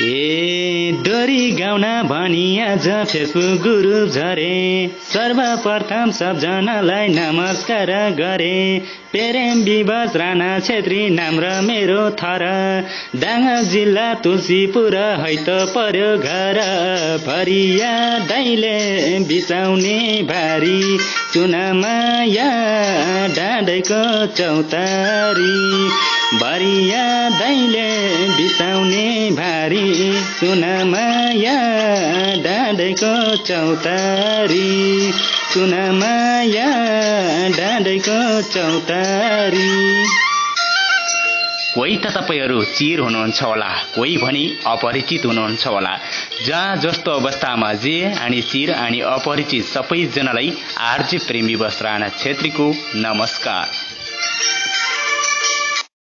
ए डोरी गाउन भनी आज फेसबुक गुरु झरे, सर्वप्रथम सबजनालाई नमस्कार गरे। प्रेम विवश राणा छेत्री नाम र मेरो थर, दाङ जिल्ला तुलसीपुर हैत पर्यो घर। भरिया दाइले बिसाउने भारी, चुनामाया डाँडेको चौतारी। भरिया दाइले बिसाउने भारी, चुनामाया डाँडेको चौतारी। चुनामाया डाँडेको चौतारी। कोही त तपाईहरू चिर हुनुहुन्छ होला, कोही भनी अपरिचित हुनुहुन्छ होला। जहाँ जस्तो अवस्थामा जे अनि चिर अनि अपरिचित सबैजनालाई आरजे प्रेमी विवश राणा छेत्रीको नमस्कार।